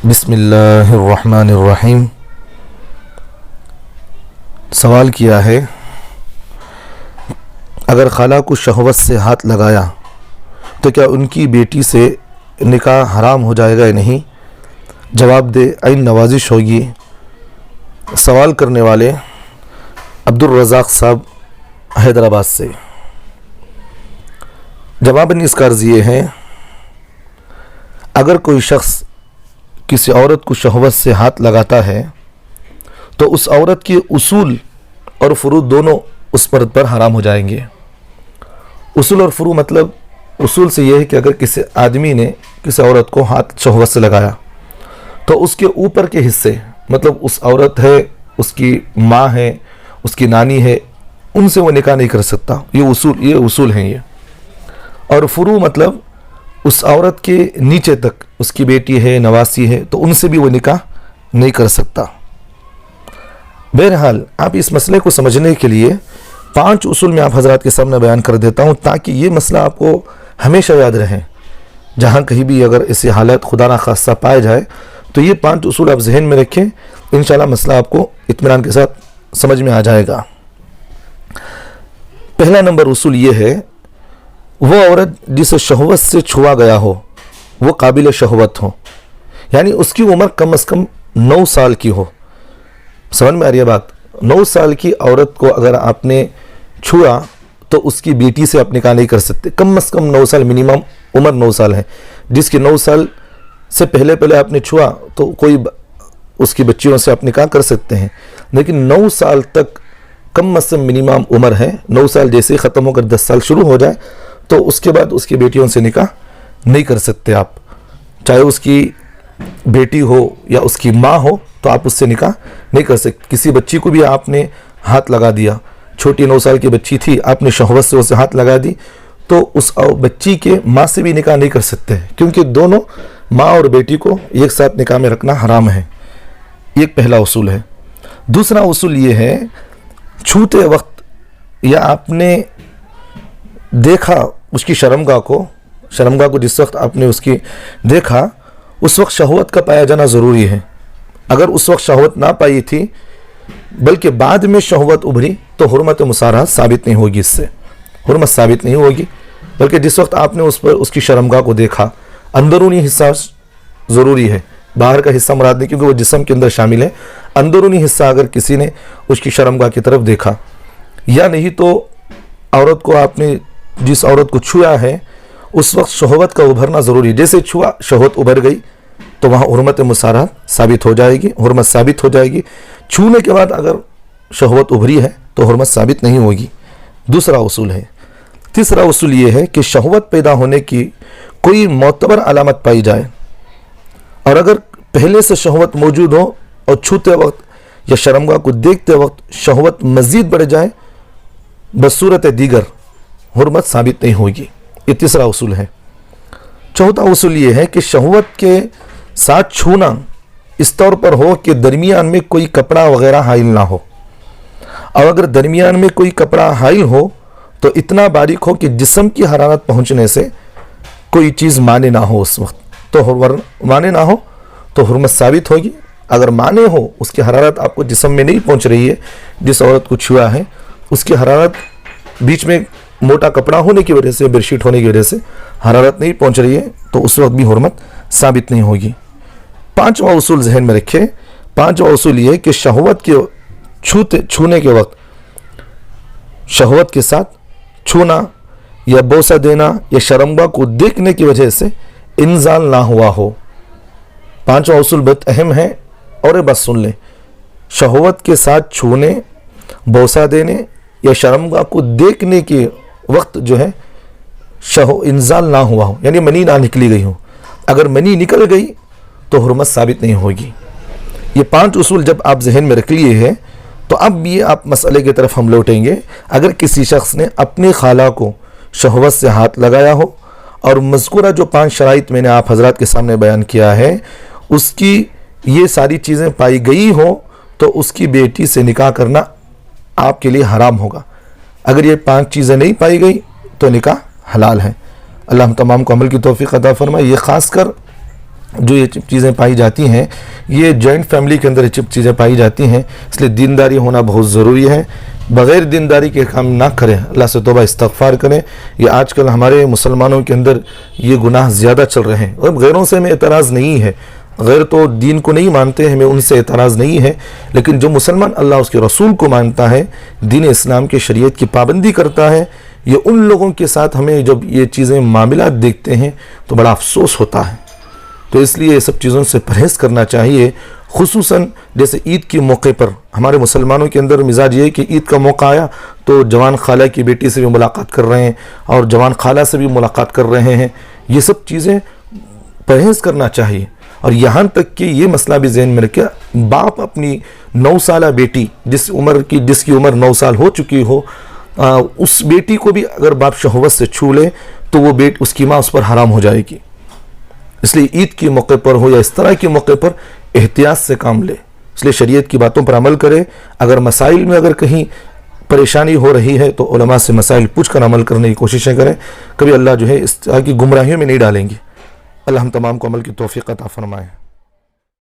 بسم اللہ الرحمن الرحیم۔ سوال کیا ہے، اگر خالہ کو شہوت سے ہاتھ لگایا تو کیا ان کی بیٹی سے نکاح حرام ہو جائے گا یا نہیں؟ جواب دے، عین نوازش ہوگی۔ سوال کرنے والے عبدالرزاق صاحب حیدرآباد سے۔ جواب اس کا عرض یہ ہے، اگر کوئی شخص کسی عورت کو شہوت سے ہاتھ لگاتا ہے تو اس عورت کے اصول اور فروع دونوں اس مرد پر حرام ہو جائیں گے۔ اصول اور فروع مطلب، اصول سے یہ ہے کہ اگر کسی آدمی نے کسی عورت کو ہاتھ شہوت سے لگایا تو اس کے اوپر کے حصے، مطلب اس عورت ہے، اس کی ماں ہے، اس کی نانی ہے، ان سے وہ نکاح نہیں کر سکتا۔ یہ اصول ہیں۔ اور فروع مطلب اس عورت کے نیچے تک، اس کی بیٹی ہے، نواسی ہے، تو ان سے بھی وہ نکاح نہیں کر سکتا۔ بہرحال آپ اس مسئلے کو سمجھنے کے لیے 5 اصول میں آپ حضرات کے سامنے بیان کر دیتا ہوں، تاکہ یہ مسئلہ آپ کو ہمیشہ یاد رہے۔ جہاں کہیں بھی اگر ایسی حالت خدا نخواستہ پائے جائے تو یہ 5 اصول آپ ذہن میں رکھیں، انشاءاللہ مسئلہ آپ کو اطمینان کے ساتھ سمجھ میں آ جائے گا۔ پہلا نمبر اصول یہ ہے، وہ عورت جسے شہوت سے چھوا گیا ہو وہ قابل شہوت ہو، یعنی اس کی عمر کم از کم 9 سال کی ہو۔ سمجھ میں آ رہی ہے بات؟ 9 سال کی عورت کو اگر آپ نے چھوا تو اس کی بیٹی سے آپ نکاح نہیں کر سکتے۔ کم از کم 9 سال، منیمم عمر 9 سال ہے۔ جس کی 9 سال سے پہلے آپ نے چھوا تو کوئی اس کی بچیوں سے آپ نکاح کر سکتے ہیں، لیکن 9 سال تک کم از کم منیمم عمر ہے۔ 9 سال جیسے ہی ختم ہو کر 10 سال شروع ہو جائے تو اس کے بعد اس کی بیٹیوں سے نکاح نہیں کر سکتے آپ، چاہے اس کی بیٹی ہو یا اس کی ماں ہو، تو آپ اس سے نکاح نہیں کر سکتے۔ کسی بچی کو بھی آپ نے ہاتھ لگا دیا، چھوٹی 9 سال کی بچی تھی، آپ نے شہوت سے اسے ہاتھ لگا دی، تو اس بچی کے ماں سے بھی نکاح نہیں کر سکتے، کیونکہ دونوں ماں اور بیٹی کو ایک ساتھ نکاح میں رکھنا حرام ہے۔ یہ ایک پہلا اصول ہے۔ دوسرا اصول یہ ہے، چھوتے وقت یا آپ نے دیکھا اس کی شرمگاہ کو جس وقت آپ نے اس کی دیکھا، اس وقت شہوت کا پایا جانا ضروری ہے۔ اگر اس وقت شہوت نہ پائی تھی بلکہ بعد میں شہوت ابھری تو حرمت مصارحہ ثابت نہیں ہوگی، اس سے حرمت ثابت نہیں ہوگی، بلکہ جس وقت آپ نے اس کی شرمگاہ کو دیکھا، اندرونی حصہ ضروری ہے، باہر کا حصہ مراد نہیں، کیونکہ وہ جسم کے اندر شامل ہے۔ اندرونی حصہ اگر کسی نے اس کی شرمگاہ کی طرف دیکھا، یا نہیں تو عورت کو آپ نے جس عورت کو چھویا ہے اس وقت شہوت کا ابھرنا ضروری ہے۔ جیسے چھوا، شہوت ابھر گئی تو وہاں حرمت مصارحہ ثابت ہو جائے گی، حرمت ثابت ہو جائے گی۔ چھونے کے بعد اگر شہوت ابھری ہے تو حرمت ثابت نہیں ہوگی۔ دوسرا اصول ہے۔ تیسرا اصول یہ ہے کہ شہوت پیدا ہونے کی کوئی معتبر علامت پائی جائے، اور اگر پہلے سے شہوت موجود ہو اور چھوتے وقت یا شرمگاہ کو دیکھتے وقت شہوت مزید بڑھ جائے، بصورت دیگر حرمت ثابت نہیں ہوگی۔ یہ تیسرا اصول ہے۔ چوتھا اصول یہ ہے کہ شہوت کے ساتھ چھونا اس طور پر ہو کہ درمیان میں کوئی کپڑا وغیرہ حائل نہ ہو، اور اگر درمیان میں کوئی کپڑا حائل ہو تو اتنا باریک ہو کہ جسم کی حرارت پہنچنے سے کوئی چیز مانے نہ ہو، اس وقت تو مانے نہ ہو تو حرمت ثابت ہوگی۔ اگر مانے ہو، اس کی حرارت آپ کو جسم میں نہیں پہنچ رہی ہے، جس عورت کو چھوا ہے اس کی حرارت بیچ میں موٹا کپڑا ہونے کی وجہ سے، بیڈ شیٹ ہونے کی وجہ سے حرارت نہیں پہنچ رہی ہے، تو اس وقت بھی حرمت ثابت نہیں ہوگی۔ 5واں اصول ذہن میں رکھیں۔ 5واں اصول یہ ہے کہ شہوت کے چھونے کے وقت شہوت کے ساتھ چھونا یا بوسہ دینا یا شرمگاہ کو دیکھنے کی وجہ سے انزال نہ ہوا ہو۔ 5واں اصول بہت اہم ہے، اور یہ بس سن لیں۔ شہوت کے ساتھ چھونے، بوسہ دینے یا شرمگاہ کو دیکھنے کے وقت جو ہے انزال نہ ہوا ہو، یعنی منی نہ نکلی گئی ہو۔ اگر منی نکل گئی تو حرمت ثابت نہیں ہوگی۔ یہ 5 اصول جب آپ ذہن میں رکھ لیے ہیں تو اب یہ آپ مسئلے کی طرف ہم لوٹیں گے۔ اگر کسی شخص نے اپنی خالہ کو شہوت سے ہاتھ لگایا ہو اور مذکورہ جو 5 شرائط میں نے آپ حضرات کے سامنے بیان کیا ہے، اس کی یہ ساری چیزیں پائی گئی ہو تو اس کی بیٹی سے نکاح کرنا آپ کے لیے حرام ہوگا۔ اگر یہ 5 چیزیں نہیں پائی گئی تو نکاح حلال ہے۔ اللہ ہم تمام کو عمل کی توفیق عطا فرمائے۔ یہ خاص کر جو یہ چیزیں پائی جاتی ہیں یہ جوائنٹ فیملی کے اندر یہ چیزیں پائی جاتی ہیں، اس لیے دینداری ہونا بہت ضروری ہے. بغیر دینداری کے کام نہ کریں، اللہ سے توبہ استغفار کریں. یہ آج کل ہمارے مسلمانوں کے اندر یہ گناہ زیادہ چل رہے ہیں. اور غیروں سے ہمیں اعتراض نہیں ہے، غیر تو دین کو نہیں مانتے، ہمیں ان سے اعتراض نہیں ہے، لیکن جو مسلمان اللہ اس کے رسول کو مانتا ہے، دین اسلام کے شریعت کی پابندی کرتا ہے، یہ ان لوگوں کے ساتھ ہمیں جب یہ چیزیں معاملات دیکھتے ہیں تو بڑا افسوس ہوتا ہے. تو اس لیے یہ سب چیزوں سے پرہیز کرنا چاہیے. خصوصاً جیسے عید کے موقع پر ہمارے مسلمانوں کے اندر مزاج یہ ہے کہ عید کا موقع آیا تو جوان خالہ کی بیٹی سے بھی ملاقات کر رہے ہیں اور جوان خالہ سے بھی ملاقات کر رہے ہیں. یہ سب چیزیں پرہیز کرنا چاہیے. اور یہاں تک کہ یہ مسئلہ بھی ذہن میں رکھے، باپ اپنی 9 سالہ بیٹی جس کی عمر 9 سال ہو چکی ہو، اس بیٹی کو بھی اگر باپ شہوت سے چھو لے تو وہ اس کی ماں اس پر حرام ہو جائے گی. اس لیے عید کے موقع پر ہو یا اس طرح کے موقع پر احتیاط سے کام لے. اس لیے شریعت کی باتوں پر عمل کرے. اگر مسائل میں اگر کہیں پریشانی ہو رہی ہے تو علماء سے مسائل پوچھ کر عمل کرنے کی کوششیں کریں. کبھی اللہ جو ہے اس طرح کی گمراہیوں میں نہیں ڈالیں گے. اللہ ہم تمام کو عمل کی توفیق عطا فرمائے.